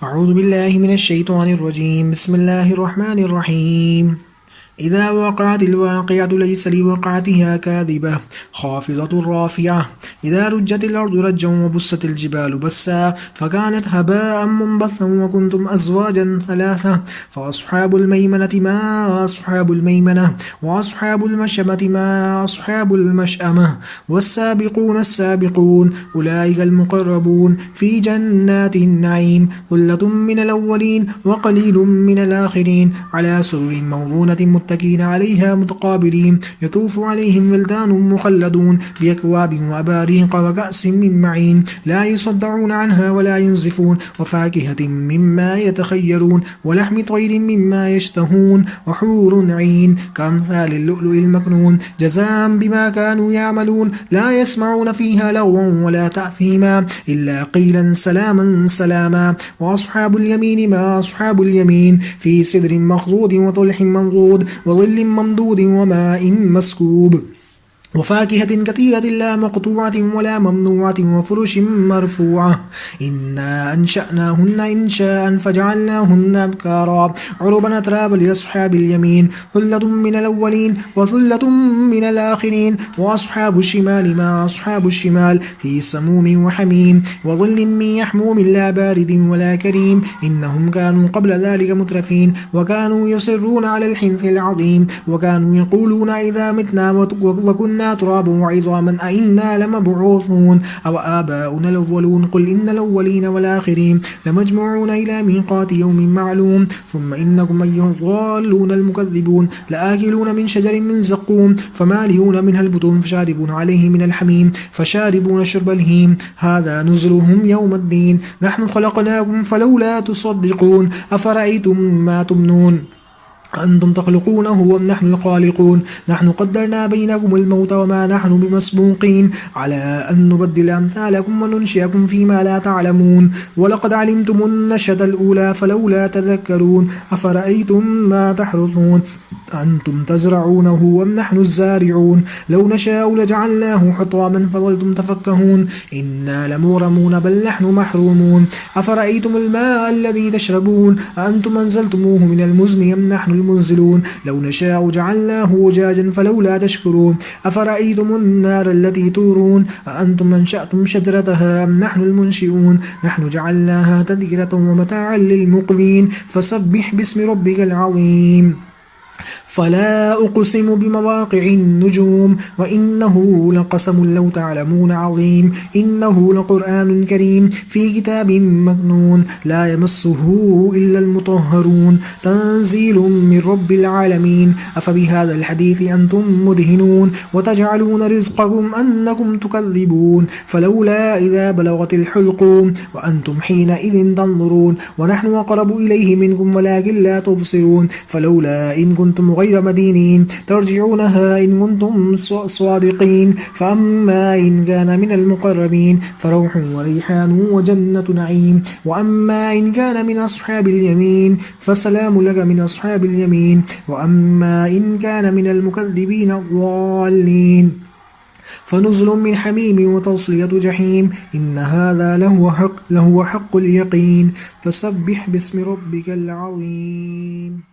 أعوذ بالله من الشيطان الرجيم. بسم الله الرحمن الرحيم. إذا وقعت الواقعة ليس لوقعتها كاذبة خافضة رافعة إذا رجت الأرض رجا وبست الجبال بسا فكانت هباء منبثا وكنتم أزواجا ثلاثة فأصحاب الميمنة ما أصحاب الميمنة وأصحاب المشأمة ما أصحاب المشأمة والسابقون السابقون أولئك المقربون في جنات النعيم ثلة من الأولين وقليل من الآخرين على سرر موضونة متكئين عليها متقابلين يطوف عليهم ولدان مخلدون بأكواب وأباريق وكأس من معين لا يصدعون عنها ولا ينزفون وفاكهة مما يتخيرون ولحم طير مما يشتهون وحور عين كأمثال اللؤلؤ المكنون جزاء بما كانوا يعملون لا يسمعون فيها لغوا ولا تأثيما إلا قيلا سلاما سلاما وأصحاب اليمين ما أصحاب اليمين في سدر مخضود وطلح منضود وظل ممدود وماء مسكوب وفاكهة كثيرة لا مقطوعة ولا ممنوعة وفرش مرفوعة إنا أنشأناهن إنشاء فجعلناهن أبكارا عربا أترابا لأصحاب اليمين ثلة من الأولين وثلة من الآخرين وأصحاب الشمال ما أصحاب الشمال في سموم وحميم وظل من يحموم لا بارد ولا كريم إنهم كانوا قبل ذلك مترفين وكانوا يصرون على الحنث العظيم وكانوا يقولون إذا متنا وكنا ترابا وعظاما أئنا لمبعوثون أو آباؤنا الأولون قل إن الأولين والآخرين لمجموعون إلى ميقات يوم معلوم ثم إنكم أيها الضالون المكذبون لآكلون من شجر من زقوم فمالئون منها البطون فشاربون عليه من الحميم فشاربون شرب الهيم هذا نزلهم يوم الدين نحن خلقناكم فلولا تصدقون أفرأيتم ما تمنون أنتم تخلقونه وم نحن الخالقون نحن قدرنا بينكم الموت وما نحن بمسبوقين على أن نبدل أمثالكم وننشئكم فيما لا تعلمون ولقد علمتم النشأة الأولى فلولا تذكرون أفرأيتم ما تحرثون أنتم تزرعونه وم نحن الزارعون لو نشاء لجعلناه حطاما فظلتم تفكهون إنا لمغرمون بل نحن محرومون أفرأيتم الماء الذي تشربون أأنتم أنزلتموه من المزن أم نحن المنزلون لو نشاء جعلناه وجاجا فلولا تشكرون أفرأيتم النار التي تورون أأنتم أنشأتم شجرتها أم نحن المنشئون نحن جعلناها تذكرة ومتاعا للمقوين فسبح باسم ربك العظيم فلا أقسم بمواقع النجوم وإنه لقسم لو تعلمون عظيم إنه لقرآن كريم في كتاب مكنون لا يمسه إلا المطهرون تنزيل من رب العالمين أفبهذا الحديث أنتم مدهنون وتجعلون رزقكم أنكم تكذبون فلولا إذا بلغت الحلقوم وأنتم حينئذ تنظرون ونحن أقرب إليه منكم ولكن لا تبصرون فلولا إن كنتم غير مدينين ترجعونها إن كنتم صادقين فأما إن كان من المقربين فروح وريحان وجنة نعيم وأما إن كان من أصحاب اليمين فسلام لك من أصحاب اليمين وأما إن كان من المكذبين الضالين فنزل من حميم وتصلية جحيم إن هذا لهو حق اليقين فسبح باسم ربك العظيم.